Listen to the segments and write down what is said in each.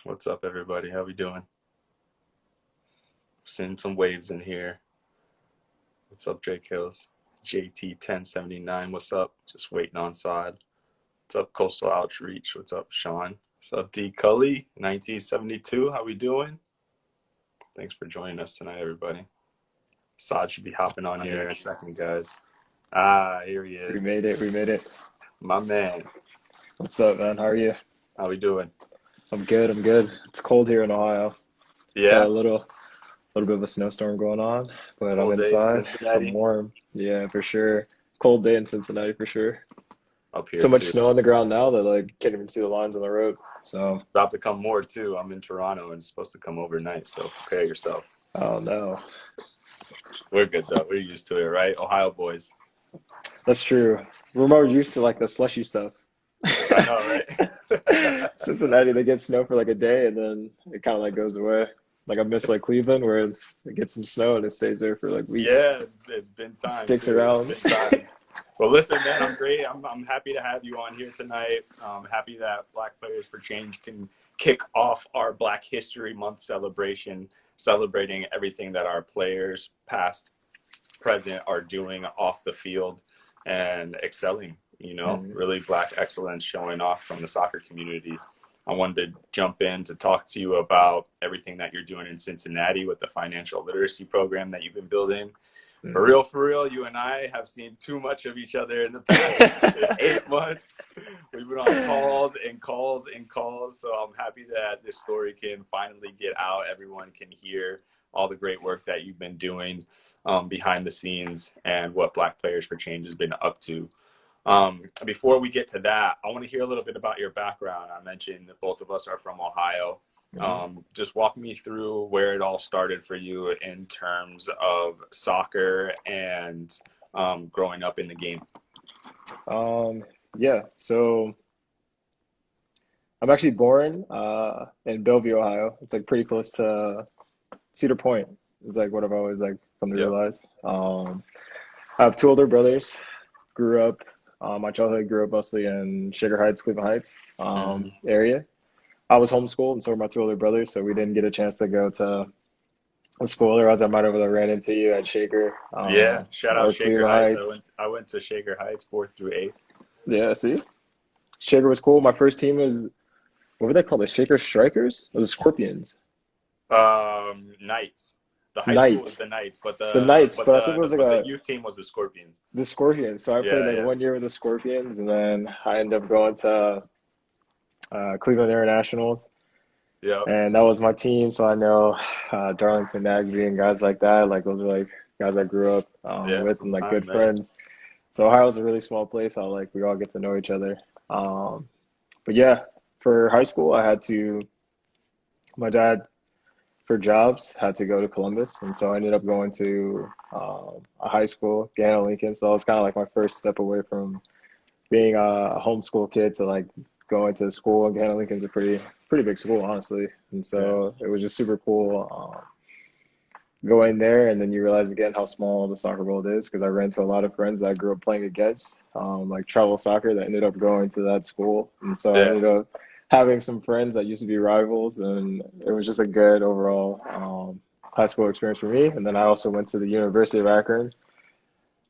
What's up, everybody? How we doing? Seeing some waves in here. What's up, Drake Hills? JT1079, what's up? Just waiting on Saad. What's up, Coastal Outreach? What's up, Sean? What's up, D. Cully? 1972, how we doing? Thanks for joining us tonight, everybody. Saad should be hopping on here in a second, guys. Here he is. We made it. My man. What's up, man? How are you? How we doing? I'm good. It's cold here in Ohio. Yeah. Got a little bit of a snowstorm going on, but Cold I'm day in inside. Cincinnati. I'm warm. Yeah, for sure. Cold day in Cincinnati for sure. Up here So much too. snow on the ground now that can't even see the lines on the road. So It's about to come more too. I'm in Toronto and it's supposed to come overnight, so prepare yourself. oh no. We're good though. We're used to it, right? Ohio boys. That's true. We're more used to the slushy stuff. I know, right? Cincinnati, they get snow for a day and then it kind of goes away. I miss Cleveland where it gets some snow and it stays there for weeks. Yeah, it's been time. Sticks too. around. It's been time. Well, listen, man, I'm great. I'm happy to have you on here tonight. I'm happy that Black Players for Change can kick off our Black History Month celebration, celebrating everything that our players, past, present, are doing off the field and excelling. Really Black excellence showing off from the soccer community. I wanted to jump in to talk to you about everything that you're doing in Cincinnati with the financial literacy program that you've been building. For real, you and I have seen too much of each other in the past 8 months. We've been on calls and calls and calls. So I'm happy that this story can finally get out. Everyone can hear all the great work that you've been doing behind the scenes and what Black Players for Change has been up to. Before we get to that, I want to hear a little bit about your background. I mentioned that both of us are from Ohio. Just walk me through where it all started for you in terms of soccer and growing up in the game. Yeah, so I'm actually born in Bellevue, Ohio. It's pretty close to Cedar Point. It's what I've always come to realize. I have two older brothers. Grew up, my childhood grew up mostly in Shaker Heights, Cleveland Heights area. I was homeschooled, and so were my two older brothers, so we didn't get a chance to go to the school. Otherwise, I might have ran into you at Shaker. Shout out Shaker Heights. I went to Shaker Heights 4th through 8th. Yeah, see? Shaker was cool. My first team was, what were they called? The Shaker Strikers or the Scorpions? Knights. The high school was the Knights, but the Knights, but I think it was the youth team was the Scorpions. The Scorpions. So I played 1 year with the Scorpions, and then I ended up going to Cleveland Internationals. Yeah. And that was my team, so I know Darlington, Nagby, and guys like that. Those are guys I grew up with and good friends. So Ohio's a really small place. How we all get to know each other. But yeah, for high school, my dad, for jobs, had to go to Columbus, and so I ended up going to a high school, Gannett Lincoln. So it was kind of my first step away from being a homeschool kid to going to school. And Gannett Lincoln's a pretty big school, honestly, and so it was just super cool going there. And then you realize again how small the soccer world is, because I ran into a lot of friends that I grew up playing against, travel soccer, that ended up going to that school, and so I ended up having some friends that used to be rivals, and it was just a good overall high school experience for me. And then I also went to the University of Akron.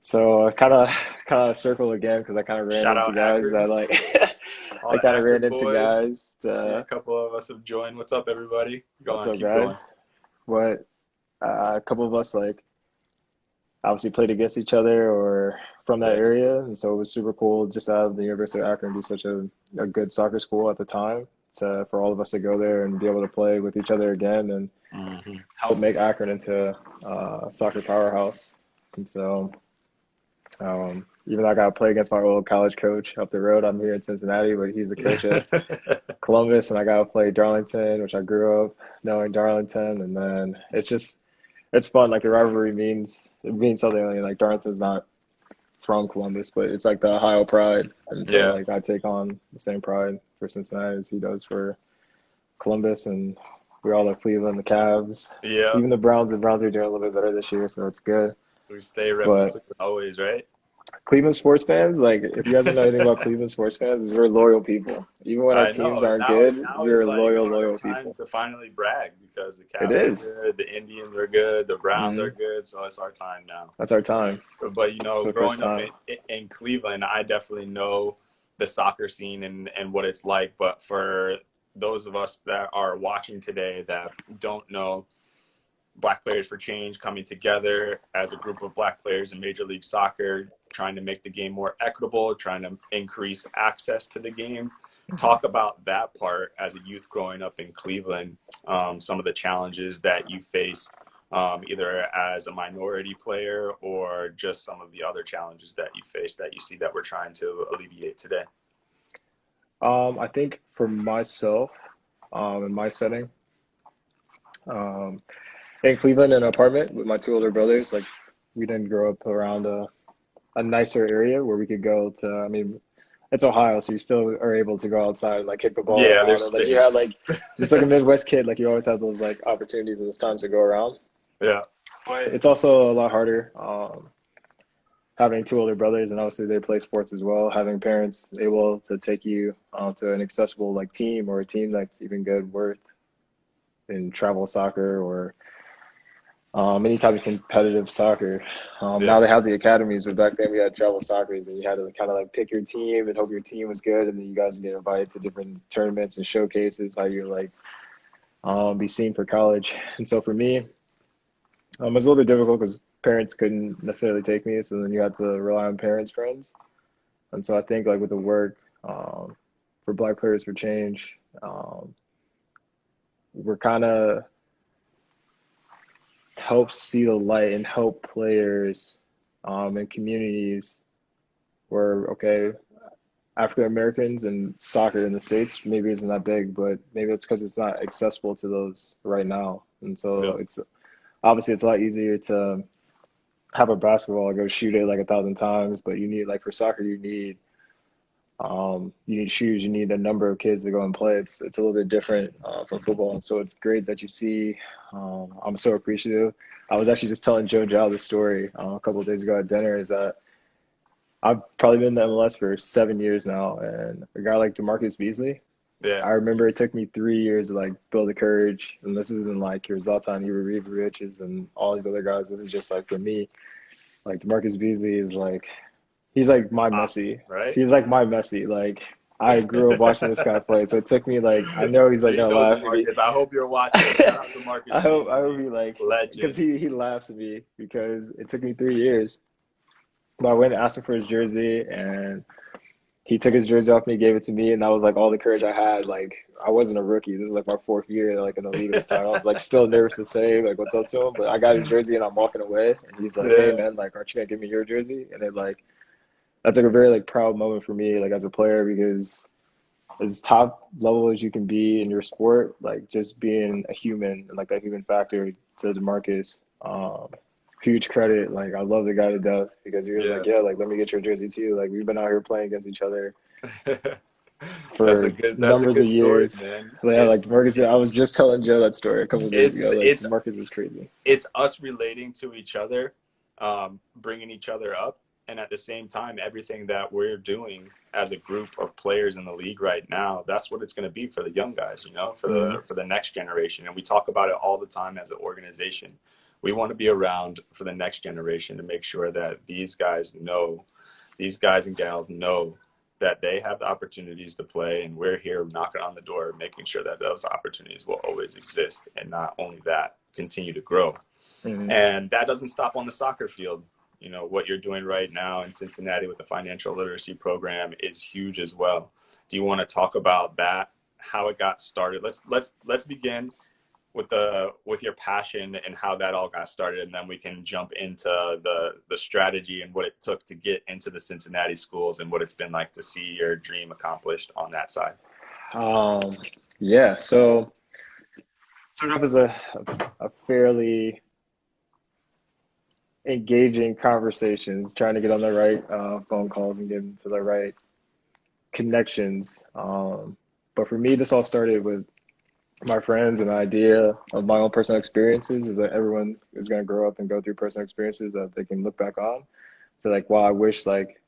So I kind of circle again, because I kind of ran into guys that I kind of ran into guys. A couple of us have joined. What's up, everybody? What's up, guys? What a couple of us obviously played against each other or from that area, and so it was super cool just to have the University of Akron be such a good soccer school at the time, for all of us to go there and be able to play with each other again and help make Akron into a soccer powerhouse. And so even though I got to play against my old college coach up the road, I'm here in Cincinnati, but he's the coach at Columbus, and I got to play Darlington, which I grew up knowing Darlington. And then it's fun. The rivalry means something. Darlington's not from Columbus, but it's the Ohio pride. And so I take on the same pride for Cincinnati as he does for Columbus, and we all love Cleveland, the Cavs. Yeah. Even the Browns are doing a little bit better this year, so it's good. We stay repping Cleveland always, right? Cleveland sports fans, like if you guys don't know anything about Cleveland sports fans, is we're loyal people. Even when our I teams know. aren't good, Now is we're like loyal, our loyal time people. to finally brag because the It Cavs are is. good, the Indians are good, the Browns are Hmm. good, so it's our time now. That's our time But for the first growing up time. in Cleveland, I definitely know the soccer scene and what it's like. But for those of us that are watching today that don't know, Black Players for Change coming together as a group of Black players in Major League Soccer, trying to make the game more equitable, trying to increase access to the game. Talk about that part as a youth growing up in Cleveland, some of the challenges that you faced, either as a minority player or just some of the other challenges that you faced that you see that we're trying to alleviate today. I think for myself, in my setting, um, in Cleveland, in an apartment with my two older brothers, like we didn't grow up around a nicer area where we could go to. I mean, it's Ohio, so you still are able to go outside and like kick the ball Yeah, around, there's and like you had space. like just like a Midwest kid, like you always have those like opportunities and those times to go around. Yeah. But it's also a lot harder. Having two older brothers, and obviously they play sports as well. Having parents able to take you to an accessible like team or a team that's even good worth in travel soccer or any type of competitive soccer. Now Yeah. they have the academies, but back then we had travel soccer, and you had to kind of like pick your team and hope your team was good, and then you guys get invited to different tournaments and showcases how you like be seen for college. And so for me, it was a little bit difficult because parents couldn't necessarily take me, so then you had to rely on parents' friends. And so I think like with the work for Black Players for Change, we're kind of help see the light and help players and communities where, okay, African Americans and soccer in the States maybe isn't that big, but maybe it's because it's not accessible to those right now. And so Yeah. it's obviously it's a lot easier to have a basketball, go shoot it like 1,000 times, but you need like for soccer, you need shoes, you need a number of kids to go and play. It's a little bit different from football, and so it's great that you see. I'm so appreciative. I was actually just telling Joe Chow the story a couple of days ago at dinner. Is that I've probably been in the MLS for 7 years now, and a guy like DeMarcus Beasley, Yeah. I remember it took me 3 years to like build the courage. And this isn't like your Zlatan Ibrahimovic and all these other guys. This is just like for me, like DeMarcus Beasley is like he's like my Messi. Right? He's like my Messi. Like I grew up watching this guy play, so it took me like I know he's like You gonna know, laugh at me. DeMarcus. I hope you're watching. Shout out to Marcus I hope Beasley, he like because legend. he laughs at me because it took me 3 years. But I went and asked him for his jersey, and he took his jersey off me, gave it to me, and that was like all the courage I had. Like I wasn't a rookie. This is like my 4th year, like in the league at this time. I was like still nervous to say like what's up to him, but I got his jersey and I'm walking away, and he's like, "Hey Yeah. man, like aren't you gonna give me your jersey?" And it like that's like a very like proud moment for me, like as a player, because as top level as you can be in your sport, like just being a human and like that human factor to DeMarcus, huge credit. Like I love the guy to death because he was Yeah. like, yeah, like let me get your jersey too. Like we've been out here playing against each other That's a for good. That's a numbers of good story, years. man. But yeah, like DeMarcus, I was just telling Joe that story a couple of days It's ago. Like it's DeMarcus is crazy. it's us relating to each other, bringing each other up, and at the same time, everything that we're doing as a group of players in the league right now, that's what it's going to be for the young guys, Mm-hmm. for the next generation. And we talk about it all the time as an organization. We want to be around for the next generation to make sure that these guys and gals know that they have the opportunities to play, and we're here knocking on the door, making sure that those opportunities will always exist, and not only that, continue to grow. Mm-hmm. And that doesn't stop on the soccer field. What you're doing right now in Cincinnati with the financial literacy program is huge as well. Do you want to talk about that, how it got started? Let's begin with your passion and how that all got started, and then we can jump into the strategy and what it took to get into the Cincinnati schools and what it's been like to see your dream accomplished on that side. Um, yeah, so started off as a fairly engaging conversations, trying to get on the right phone calls and get into the right connections. But for me, this all started with my friends and an idea of my own personal experiences, is that everyone is going to grow up and go through personal experiences that they can look back on. to like, wow, I wish like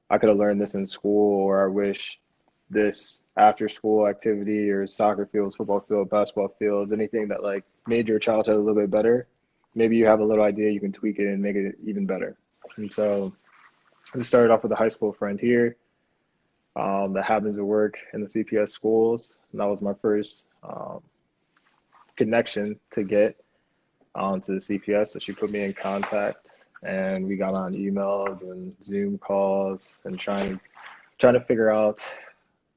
I could have learned this in school, or I wish this after school activity or soccer fields, football field, basketball fields, anything that like made your childhood a little bit better. Maybe you have a little idea, you can tweak it and make it even better. And so we started off with a high school friend here that happens to work in the CPS schools. And that was my first connection to get to the CPS. So she put me in contact, and we got on emails and Zoom calls and trying to figure out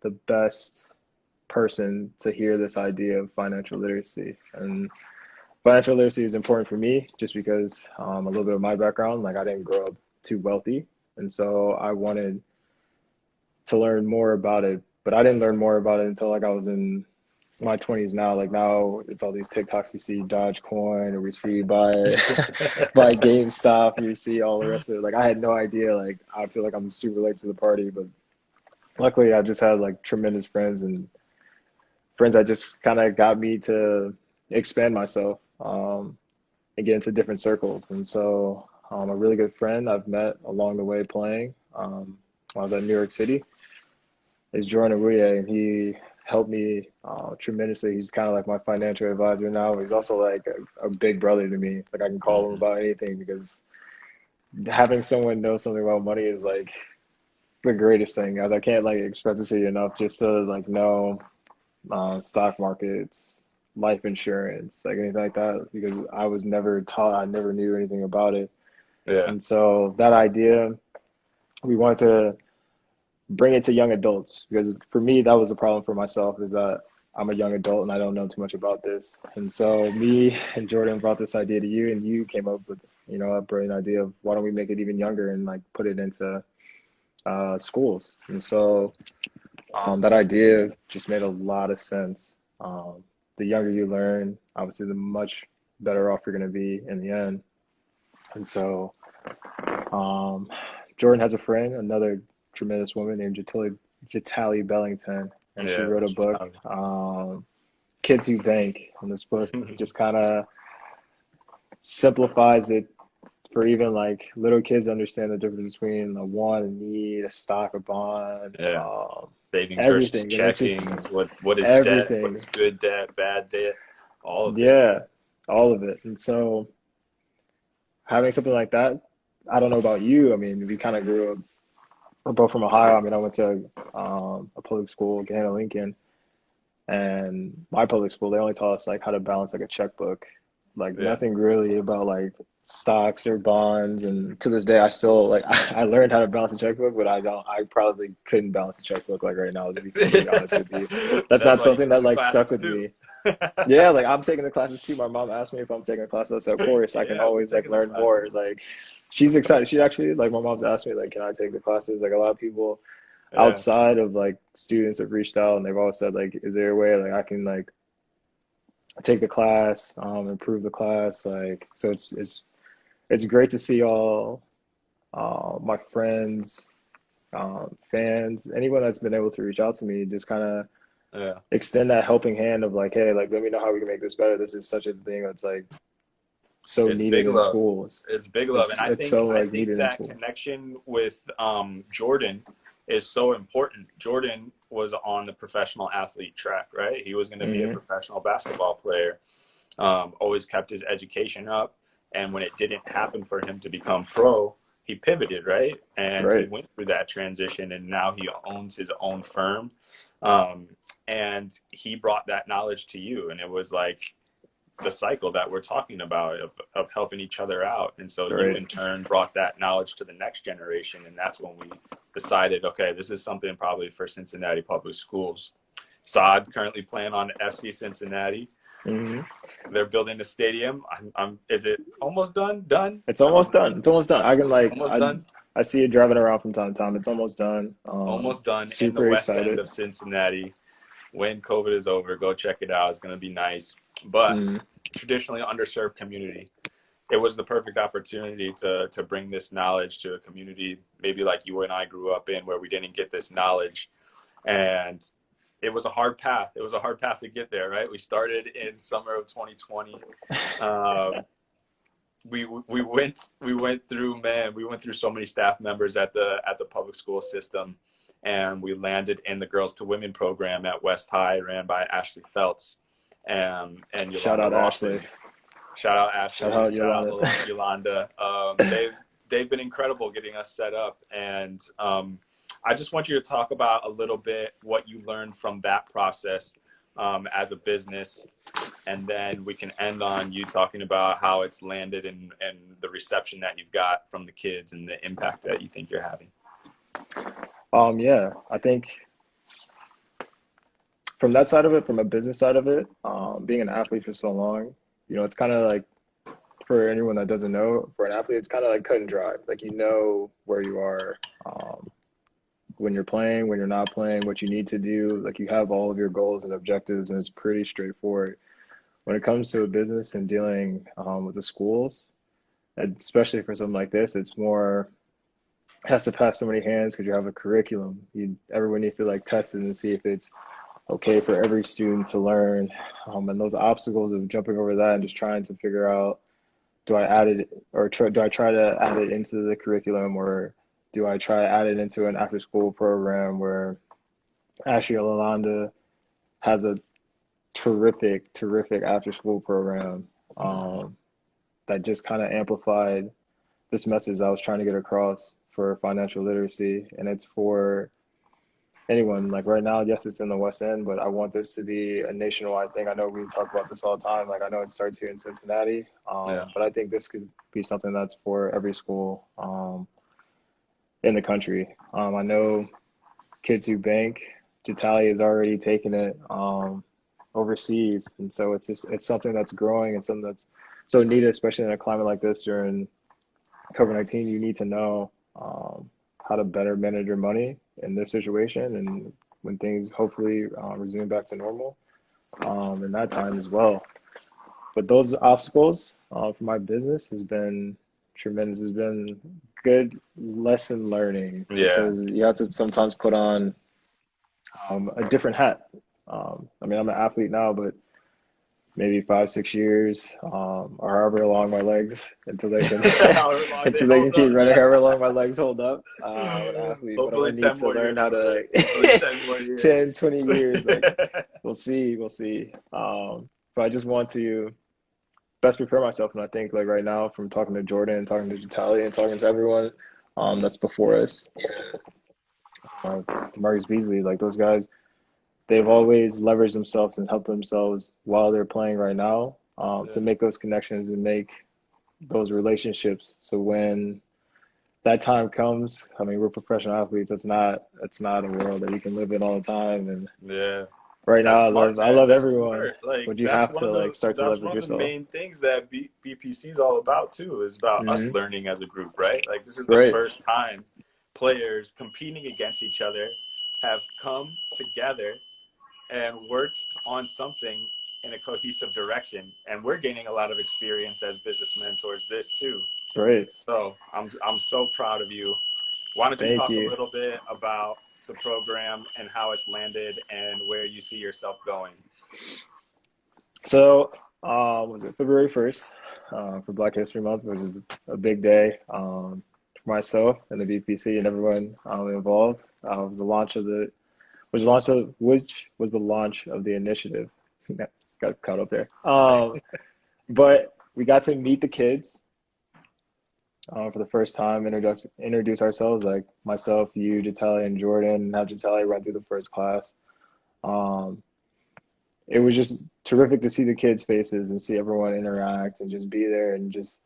the best person to hear this idea of financial literacy. And financial literacy is important for me just because a little bit of my background, like I didn't grow up too wealthy. And so I wanted to learn more about it, but I didn't learn more about it until like I was in my 20s now. Like now it's all these TikToks we see Dogecoin, or we see buy GameStop, and you see all the rest of it. Like I had no idea. Like I feel like I'm super late to the party, but luckily I just had like tremendous friends, and friends that just kind of got me to expand myself and get into different circles. And so a really good friend I've met along the way playing when I was at New York City is Jordan, and he helped me tremendously. He's kind of like my financial advisor now. He's also like a big brother to me. Like I can call him about anything, because having someone know something about money is like the greatest thing. As I can't like express it to you enough, just to like know stock markets, life insurance, like anything like that, because I was never taught, I never knew anything about it. Yeah. And so that idea, we wanted to bring it to young adults, because for me, that was the problem for myself, is that I'm a young adult and I don't know too much about this. And so me and Jordan brought this idea to you, and you came up with, you know, a brilliant idea of why don't we make it even younger and like put it into schools. And so that idea just made a lot of sense. The younger you learn, obviously, the much better off you're going to be in the end. And so Jordan has a friend, another tremendous woman named Jatali Bellington, and she wrote a book, Kids Who Bank. And this book just kind of simplifies it for even like little kids to understand the difference between a want, a need, a stock, a bond, savings everything. versus checking, what is everything. debt, what is good debt, bad debt, all of it. Yeah, all of it. And so having something like that, I don't know about you. I mean, we kind of grew up, we're both from Ohio. I mean, I went to a public school, Gahanna Lincoln, and my public school, they only taught us like how to balance like a checkbook, like nothing really about like stocks or bonds. And to this day, I still like I learned how to balance a checkbook, but I probably couldn't balance a checkbook like right now, to be completely honest with you. That's not something that like stuck with me. Yeah, like I'm taking the classes too. My mom asked me if I'm taking the class. I said, of course, I can always like learn more. It's like she's excited. She actually, like, my mom's asked me like, can I take the classes? Like a lot of people outside of like students have reached out, and they've all said like, is there a way like I can like take the class, improve the class? Like, so it's great to see all my friends, fans, anyone that's been able to reach out to me, just kind of extend that helping hand of like, hey, like let me know how we can make this better. This is such a thing that's like so needed in schools. It's big love, and I think that connection with Jordan is so important. Jordan was on the professional athlete track, right? He was going to be a professional basketball player. Always kept his education up, and when it didn't happen for him to become pro, he pivoted, right? And he went through that transition, and now he owns his own firm. And he brought that knowledge to you, and it was like the cycle that we're talking about of helping each other out. And so you in turn brought that knowledge to the next generation, and that's when we decided, okay, this is something probably for Cincinnati Public Schools. Saad currently playing on FC Cincinnati. They're building a stadium. Is it almost done? It's almost done. It's almost done. I can like done. I see it driving around from time to time. It's almost done. Almost done in the west end of Cincinnati. When COVID is over, go check it out. It's going to be nice. But traditionally underserved community, it was the perfect opportunity to bring this knowledge to a community maybe like you and I grew up in, where we didn't get this knowledge. And it was a hard path. It was a hard path to get there, right? We started in summer of 2020. we went through, man, we went through so many staff members at the public school system, and we landed in the Girls to Women program at West High, ran by Ashley Feltz and Shout Yolanda out Rawson. Ashley. Shout out Shout Ashley. out Shout Yolanda. out Yolanda. They've been incredible getting us set up, and I just want you to talk about a little bit what you learned from that process as a business, and then we can end on you talking about how it's landed and the reception that you've got from the kids and the impact that you think you're having. Yeah, I think from that side of it, from a business side of it, being an athlete for so long, you know, it's kind of like, for anyone that doesn't know, for an athlete, it's kind of like cut and dry. Like, you know where you are when you're playing, when you're not playing, what you need to do. Like, you have all of your goals and objectives, and it's pretty straightforward. When it comes to a business and dealing with the schools, and especially for something like this, it's more, has to pass so many hands because you have a curriculum. Everyone needs to like test it and see if it's okay for every student to learn. And those obstacles of jumping over that and just trying to figure out, do I add it, or do I try to add it into the curriculum, or do I try to add it into an after school program where actually Yolanda has a terrific after school program that just kind of amplified this message I was trying to get across for financial literacy. And it's for anyone. Like, right now, yes, it's in the West End, but I want this to be a nationwide thing. I know we talk about this all the time. Like, I know it starts here in Cincinnati, but I think this could be something that's for every school in the country. I know kids who bank, Jatalia has already taken it overseas, and so it's something that's growing and something that's so needed, especially in a climate like this during COVID-19. You need to know how to better manage your money in this situation, and when things hopefully resume back to normal in that time as well. But those obstacles for my business has been tremendous. Has been good lesson learning, because you have to sometimes put on a different hat. I mean, I'm an athlete now, but maybe 5-6 years, or however long my legs until they can until they can keep running, however long my legs hold up. I'm an athlete, but I'm gonna need to learn how to 10, 20 years. Like, we'll see. But I just want to best prepare myself, and I think, like, right now, from talking to Jordan, talking to Jatalia, and talking to everyone that's before us, to Marcus Beasley, like, those guys, they've always leveraged themselves and helped themselves while they're playing right now to make those connections and make those relationships. So when that time comes, I mean, we're professional athletes. It's not a world that you can live in all the time. And right now, I love everyone, like, but you have to like start to leverage one of yourself. the main things that BPC is all about too, is about us learning as a group, right? Like, this is the first time players competing against each other have come together and worked on something in a cohesive direction, and we're gaining a lot of experience as businessmen towards this too. Right. So I'm so proud of you. Why don't you talk a little bit about the program and how it's landed and where you see yourself going? So was it February 1st for Black History Month, which is a big day for myself and the BPC and everyone involved. It was the launch of which was the launch of the initiative. Got caught up there. But we got to meet the kids for the first time, introduce ourselves, like myself, you, Jatalia, and Jordan, and have Jatalia run through the first class. It was just terrific to see the kids' faces and see everyone interact and just be there, and just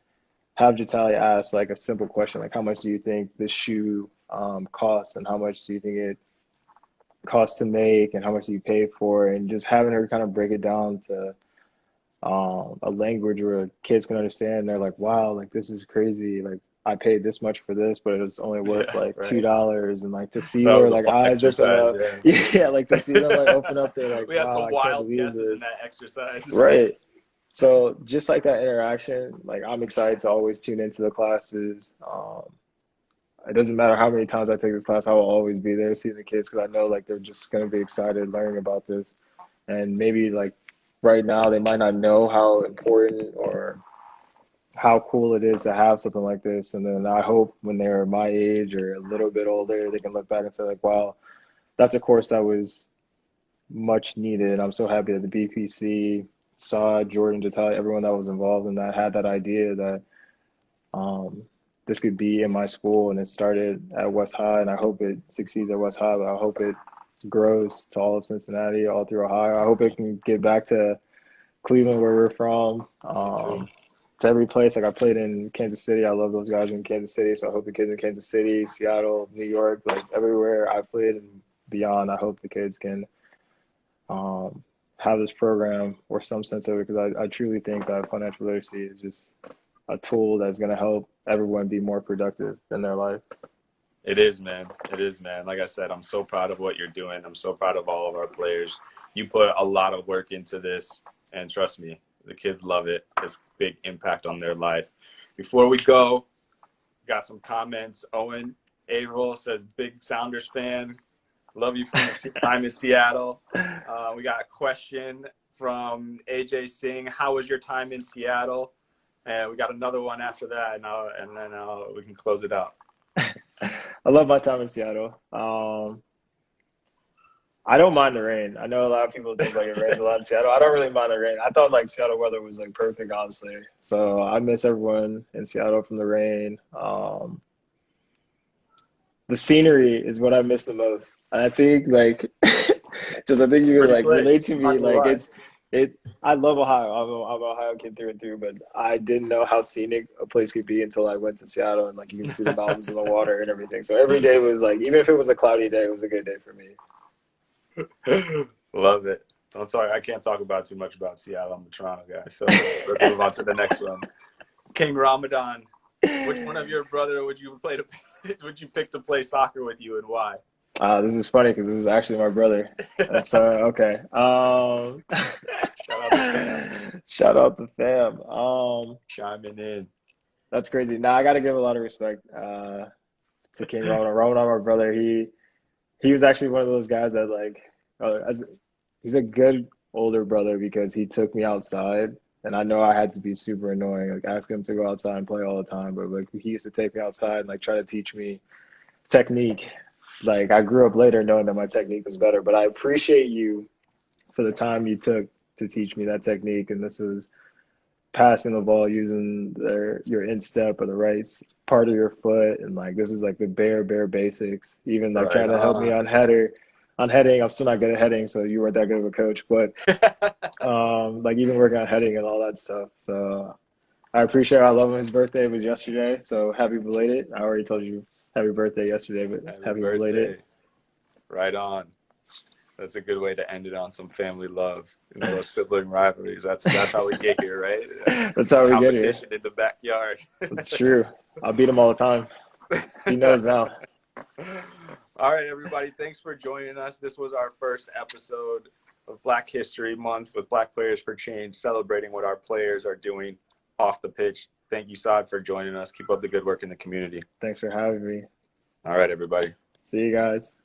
have Jatalia ask like a simple question, like, how much do you think this shoe costs, and how much do you think it costs to make, and how much do you pay for it? And just having her kind of break it down to a language where kids can understand. They're like, wow, like, this is crazy. Like, I paid this much for this, but it was only worth like $2. And like, to see their like eyes open up, like to see them like open up, they're like, we had some I can't wild believe guesses this. in that exercise. Right. So just like that interaction, like, I'm excited to always tune into the classes. It doesn't matter how many times I take this class, I will always be there seeing the kids, because I know like they're just going to be excited learning about this. And maybe like right now they might not know how important or how cool it is to have something like this. And then I hope when they're my age or a little bit older, they can look back and say like, wow, that's a course that was much needed. And I'm so happy that the BPC, Saad, Jordan, Jatali, everyone that was involved in that had that idea that this could be in my school. And it started at West High, and I hope it succeeds at West High, but I hope it grows to all of Cincinnati, all through Ohio. I hope it can get back to Cleveland, where we're from. To every place. Like I played in Kansas City. I love those guys in Kansas City. So I hope the kids in Kansas City, Seattle, New York, like everywhere I played and beyond, I hope the kids can have this program or some sense of it, because I truly think that financial literacy is just a tool that's going to help everyone be more productive in their life. It is, man. It is, man. Like I said, I'm so proud of what you're doing. I'm so proud of all of our players. You put a lot of work into this, and trust me, the kids love it. It's a big impact on their life. Before we go, got some comments. Owen Averill says, big Sounders fan. Love you from the time in Seattle. We got a question from AJ Singh. How was your time in Seattle? And we got another one after that, and then we can close it out. I love my time in Seattle. I don't mind the rain. I know a lot of people think like it rains a lot in Seattle. I don't really mind the rain. I thought like Seattle weather was like perfect, honestly. So I miss everyone in Seattle from the rain. The scenery is what I miss the most. And I think like, just I think you can like relate to me. Like I love Ohio. I'm an Ohio kid through and through, but I didn't know how scenic a place could be until I went to Seattle, and like you can see the mountains and the water and everything. So every day was like, even if it was a cloudy day, it was a good day for me. Love it. I can't talk about too much about Seattle. I'm a Toronto guy. So let's move on to the next one. King Ramadan, which one of your brother would you pick to play soccer with you, and why? This is funny because this is actually my brother. And so okay. Shout out to fam. Shout out to fam. Chiming in. That's crazy. Now I got to give a lot of respect to King Ramadan. Ramadan, my brother, he was actually one of those guys that like, he's a good older brother because he took me outside, and I know I had to be super annoying, like ask him to go outside and play all the time, but like he used to take me outside and like try to teach me technique. Like I grew up later knowing that my technique was better, but I appreciate you for the time you took to teach me that technique. And this was passing the ball using your instep or the right part of your foot, and like this is like the bare basics. Even like trying to help me on heading. I'm still not good at heading, so you weren't that good of a coach, but like even working on heading and all that stuff. So I appreciate it. I love him. His birthday was yesterday, so happy belated. I already told you happy birthday yesterday, but happy belated. Right on. That's a good way to end it, on some family love, those sibling rivalries. That's how we get here, right? That's how we get here. Competition in the backyard. That's true. I'll beat him all the time. He knows now. All right, everybody. Thanks for joining us. This was our first episode of Black History Month with Black Players for Change, celebrating what our players are doing off the pitch. Thank you, Saad, for joining us. Keep up the good work in the community. Thanks for having me. All right, everybody. See you guys.